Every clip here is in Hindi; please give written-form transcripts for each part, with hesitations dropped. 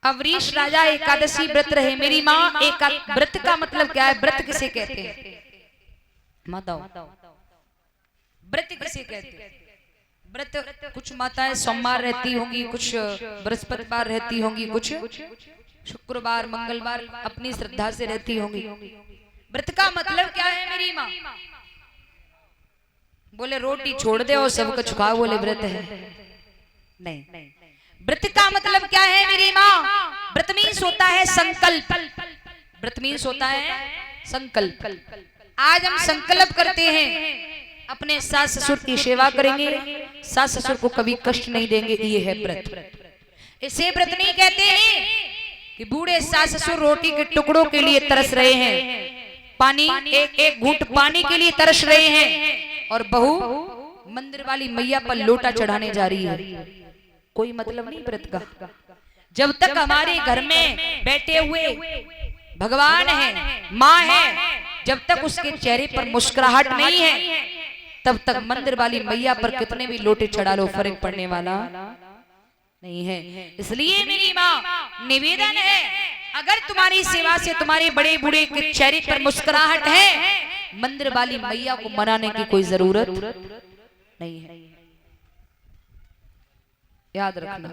अवरीश राजा एकादशी व्रत रहे। मेरी माँ, व्रत का मतलब क्या है? व्रत किसे कहते हैं? बताओ, व्रत किसे कहते हैं? व्रत कुछ माताएं सोमवार रहती होंगी, कुछ बृहस्पतिवार रहती होंगी, कुछ शुक्रवार मंगलवार अपनी श्रद्धा से रहती होंगी। व्रत का मतलब क्या है मेरी माँ? बोले रोटी छोड़ दे और सब कुछ खाओ, बोले व्रत है? नहीं। व्रत का मतलब क्या है मेरी माँ? व्रत मीन्स होता है संकल्प। व्रत मीन्स होता है संकल्प। आज हम संकल्प करते हैं अपने सास ससुर की सेवा करेंगे, सास ससुर को कभी कष्ट नहीं देंगे, ये है व्रत। इसे व्रत नहीं कहते हैं कि बूढ़े सास ससुर रोटी के टुकड़ों के लिए तरस रहे हैं, पानी एक घूंट पानी के लिए तरस रहे हैं, और बहू मंदिर वाली मैया पर लोटा चढ़ाने जा रही है। कोई मतलब नहीं व्रत का। जब तक हमारे घर में बैठे हुए भगवान है, माँ है, जब तक उसके चेहरे पर मुस्कुराहट नहीं है, तब तक मंदिर वाली मैया पर कितने भी लोटे चढ़ा लो फर्क पड़ने वाला नहीं है। इसलिए मेरी माँ निवेदन है, अगर तुम्हारी सेवा से तुम्हारे बड़े बूढ़े के चेहरे पर मुस्कुराहट है, मंदिर वाली मैया को मनाने की कोई जरूरत नहीं है। याद रखना।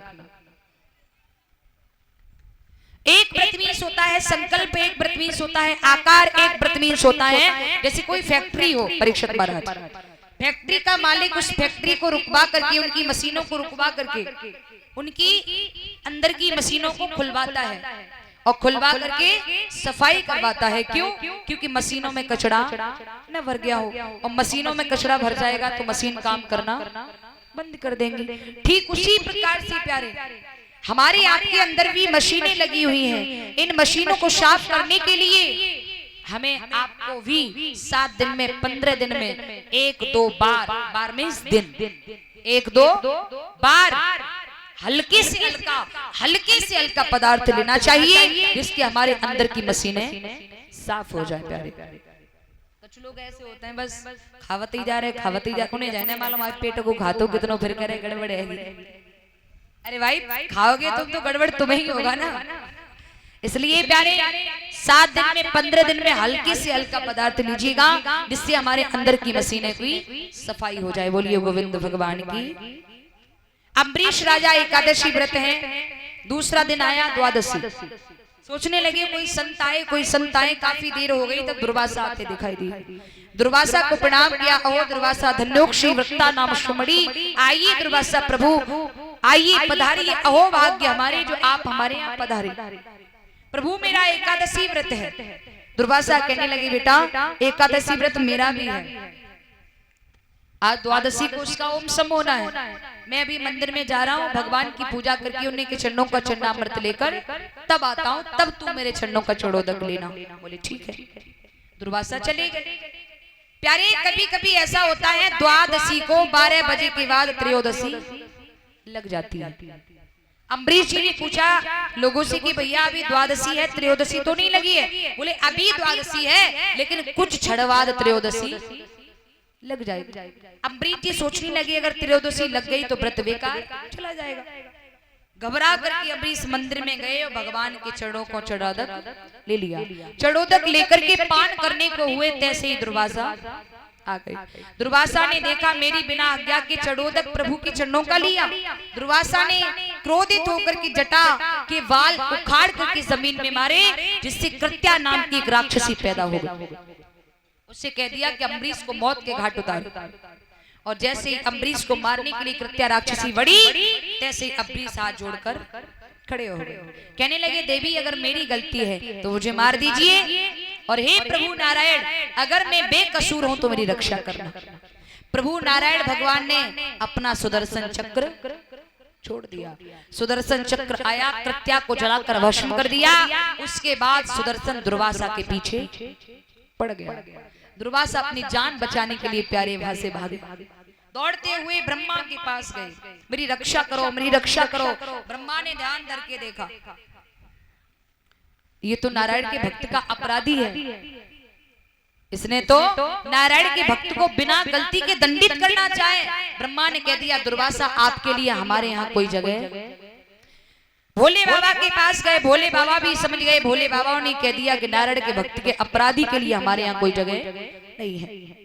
एक व्रत मीन्स होता है संकल्प, एक व्रत मीन्स होता है आकार, एक व्रत मीन्स होता है जैसे कोई फैक्ट्री हो, परीक्षित महाराज, फैक्ट्री का मालिक उस फैक्ट्री को रुकवा करके, उनकी मशीनों को रुकवा करके उनकी अंदर की मशीनों को खुलवाता है और खुलवा करके सफाई करवाता है। क्यों? क्योंकि मशीनों में कचरा न भर गया हो, और मशीनों में कचरा भर जाएगा तो मशीन काम करना बंद कर देंगे। ठीक उसी प्रकार से प्यारे हमारे आपके अंदर भी मशीनें लगी हुई हैं। इन मशीनों को साफ करने के लिए हमें आपको भी 7 दिन में 15 दिन में 1-2 बार मीन्स दिन 1-2 बार हल्के से हल्का पदार्थ लेना चाहिए, जिसके हमारे अंदर की मशीनें साफ हो जाए। प्यारे कुछ लोग ऐसे होते हैं बस खावत ही जा रहे, उन्हें जाने मालूम आप पेट को खाते हो कितनों, फिर कह रहे गड़बड़ है। अरे भाई खाओगे तुम तो गड़बड़ तुम्हें ही होगा ना। इसलिए प्यारे 7 दिन में 15 दिन में हल्के से हल्का पदार्थ लीजिएगा, जिससे हमारे अंदर की मशीनें की सफाई हो जाए। बोलिए गोविंद भगवान की। अम्बरीश राजा एकादशी व्रत है, दूसरा दिन आया द्वादशी। सोचने लगे कोई संत आए, काफी देर हो गई तब दुर्वासा आते दिखाई दिए। दुर्वासा को प्रणाम किया। अहो दुर्वासा धन्योक्षी वृत्ता नाम सुमड़ी, आइए दुर्वासा प्रभु आइए पधारिए, अहो भाग्य हमारे जो आप हमारे यहाँ पधारे। प्रभु मेरा एकादशी व्रत है। दुर्वासा कहने लगी बेटा एकादशी व्रत मेरा भी है, आज द्वादशी को उसका ओम सम होना है। मैं अभी मंदिर में जा रहा हूँ, भगवान की पूजा करके उन्हीं के चरणों का चरणामृत लेकर तब आता हूँ, तब तू मेरे चरणों का चरणोदक लेना। बोले ठीक है। दुर्वासा चले गए। प्यारे कभी कभी ऐसा होता है द्वादशी को 12 बजे के बाद त्रयोदशी लग जाती है। अम्बरीश जी ने पूछा लोगों से कि भैया अभी द्वादशी है, त्रयोदशी तो नहीं लगी है? बोले अभी द्वादशी है, लेकिन कुछ क्षण बाद त्रयोदशी लग जाएगी। अम्बरीश जी सोचने लगे अगर त्रयोदशी लग गई तो व्रत बेकार चला जाएगा। घबरा करके अम्बरीश मंदिर में गए और भगवान के चरणों को चरणोदक ले लिया। चरणोदक लेकर के पान करने को हुए, तैसे ही दुर्वासा आ गई। दुर्वासा ने देखा मेरी बिना आज्ञा के चरणोदक प्रभु के चरणों का लिया। दुर्वासा ने क्रोधित होकर के जटा के वाल उखाड़ करके जमीन में मारे, जिससे कृत्या नाम की एक राक्षसी पैदा हो गई। उससे कह दिया कि अम्बरीश को मौत के घाट उतार। और जैसे ही अम्बरीश को मारने के लिए कृत्या राक्षसी बढ़ी, तैसे ही अम्बरीश हाथ जोड़कर खड़े हो गए। कहने लगे देवी अगर मेरी गलती है तो मुझे मार दीजिए, और हे प्रभु नारायण अगर मैं बेकसूर हूं तो मेरी रक्षा करना। प्रभु नारायण भगवान ने अपना सुदर्शन चक्र छोड़ दिया। सुदर्शन चक्र आया, कृत्या को जलाकर भस्म कर दिया। उसके बाद सुदर्शन दुर्वासा के पीछे पड़ गया। दुर्वासा अपनी जान बचाने के लिए प्यारे भासे भागे, दौड़ते हुए ब्रह्मा के पास गए, मेरी रक्षा करो मेरी रक्षा करो। ब्रह्मा ने ध्यान धर के देखा ये तो नारायण के भक्त का अपराधी है, इसने तो नारायण के भक्त को बिना गलती के दंडित करना चाहे। ब्रह्मा ने कह दिया दुर्वासा आपके लिए हमारे यहाँ कोई जगह भोले बाबा के पास गए, भोले बाबा भी समझ गए। भोले बाबा ने कह दिया कि नारायण के भक्त के अपराधी के लिए हमारे यहाँ कोई जगह नहीं है।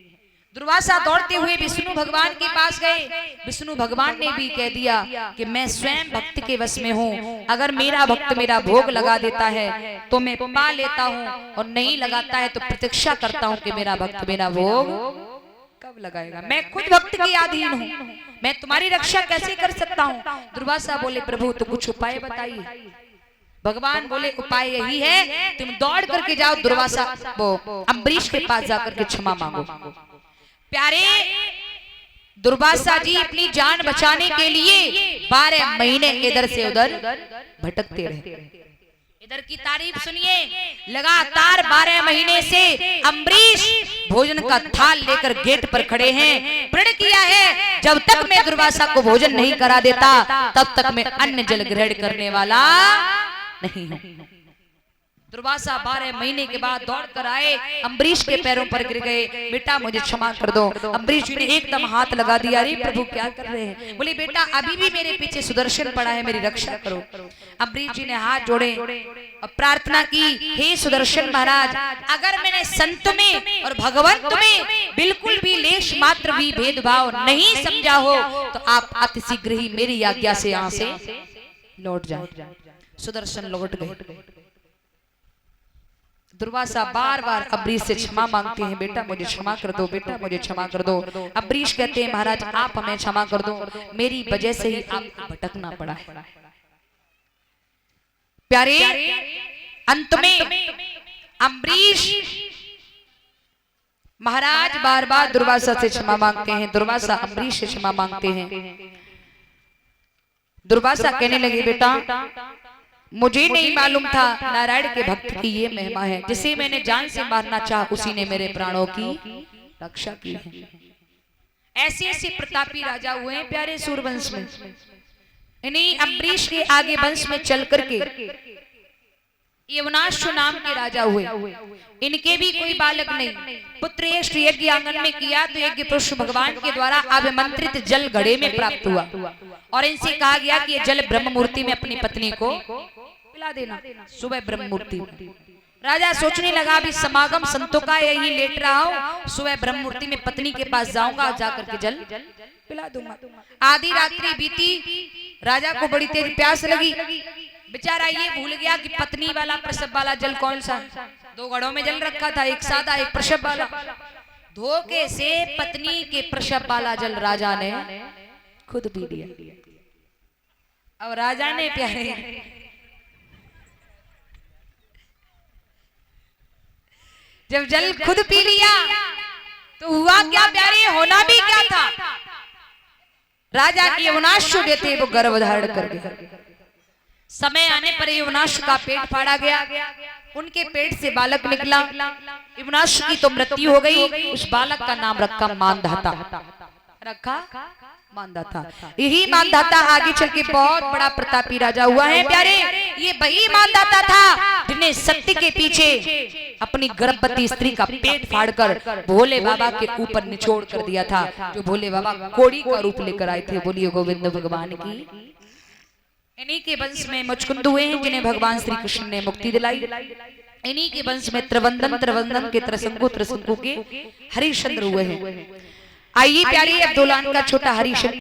दुर्वासा दौड़ते हुए विष्णु भगवान के पास गए। विष्णु भगवान ने भी कह दिया कि मैं स्वयं भक्त के वश में हूँ, अगर मेरा भक्त मेरा भोग लगा देता है तो मैं पा लेता हूँ, और नहीं लगाता है तो प्रतीक्षा करता हूँ कि मेरा भक्त मेरा भोग कब लगाएगा। मैं खुद भक्त के अधीन हूँ, मैं तुम्हारी रक्षा कैसे कर सकता हूँ। दुर्वासा बोले प्रभु तो कुछ उपाय बताइए। भगवान बोले उपाय यही है, तुम दौड़ करके जाओ दुर्वासा वो अम्बरीश के पास जाकर के क्षमा मांगो। प्यारे दुर्वासा जी अपनी जान बचाने के लिए 12 महीने इधर से उधर भटकते रहे। इधर की तारीफ सुनिए, लगातार 12 महीने से अम्बरीश भोजन का थाल लेकर गेट पर खड़े हैं। प्रण किया है जब तक मैं दुर्वासा को भोजन नहीं करा देता तब तक मैं अन्न जल ग्रहण करने वाला नहीं हूं। दुर्वासा 12 महीने के बाद दौड़ कर आए, अम्बरीश के पैरों पर गिर गए। बेटा मुझे क्षमा कर दो। अम्बरीश जी ने एकदम हाथ लगा दिया, अरे प्रभु क्या कर रहे हैं। बोले बेटा अभी भी मेरे पीछे सुदर्शन पड़ा है, मेरी रक्षा करो। अम्बरीश जी ने हाथ जोड़े और प्रार्थना की, हे सुदर्शन महाराज, अगर मैंने संत में और भगवंत में बिल्कुल भी लेश मात्र भी भेदभाव नहीं समझा हो तो आप अतिशीघ्र ही मेरी आज्ञा से यहाँ से लौट जाए। सुदर्शन लौट गए। दुर्वासा बार बार अम्बरीश से क्षमा मांगते हैं, बेटा मुझे क्षमा कर दो, बेटा मुझे क्षमा कर दो। अम्बरीश कहते हैं महाराज आप हमें क्षमा कर दो, मेरी वजह से ही आपको भटकना पड़ा है। प्यारे अंत में अम्बरीश महाराज बार बार दुर्वासा से क्षमा मांगते हैं। दुर्वासा अम्बरीश से क्षमा मांगते हैं। दुर्वासा कहने लगे बेटा मुझे नहीं मालूम था नारायण के भक्त की ये महिमा है, जिसे मैंने जान से मारना चाहा उसी ने मेरे प्राणों की रक्षा की है। ऐसे ऐसे प्रतापी राजा हुए हैं प्यारे सूरवंश में। इन्हीं अम्बरीश के आगे वंश में चल करके यवनाश्व नाम के राजा हुए। इनके भी कोई बालक नहीं। पुत्र यज्ञ आंगन में किया तो यज्ञ पुरुष भगवान के द्वारा अभिमंत्रित जल घड़े में प्राप्त हुआ और इनसे कहा गया कि ये जल ब्रह्म मूर्ति में अपनी पत्नी को पिला देना। सुबह ब्रह्म मूर्ति राजा सोचने लगा अभी समागम संतों का यही लेट रहा हूँ, सुबह ब्रह्म मूर्ति में पत्नी के पास जाऊंगा, जाकर के जल पिला दूंगा। आधी रात्रि बीती, राजा को बड़ी तेज प्यास लगी। बेचारा ये भूल गया कि पत्नी वाला प्रसव वाला जल कौन सा, 2 घड़ों में जल रखा था, एक सादा एक प्रसव वाला। धोखे से पत्नी के प्रसव वाला जल राजा ने खुद पी लिया। अब राजा ने प्यारे जब जल खुद पी लिया तो हुआ क्या प्यारे, होना भी क्या था। राजा की यवनाश्व थे वो गर्भ धारण कर गए। समय आने पर यवनाश्व का पेट फाड़ा गया, उनके पेट से बालक निकला। यवनाश्व की तो मृत्यु हो गई, उस बालक का नाम रखा मानधाता, रखा मानधाता। यही मानधाता आगे चल के बहुत बड़ा प्रतापी राजा हुआ है प्यारे। ये वही मानधाता था जिन्हें सत्य के पीछे अपनी गर्भवती स्त्री का पेट फाड़कर भोले बाबा के ऊपर निचोड़ कर दिया था, जो भोले बाबा कोड़ी का रूप लेकर आए थे। बोलिए गोविंद भगवान की। इन्हीं के वंश में मुचकुंद हुए हैं जिन्हें भगवान श्री कृष्ण ने मुक्ति दिलाई। इन्हीं के वंश में त्रिवंदन के त्रिशंकु के हरिश्चंद्र हुए हैं। आइए प्यारी अब दोलान का छोटा हरिश्चंद्र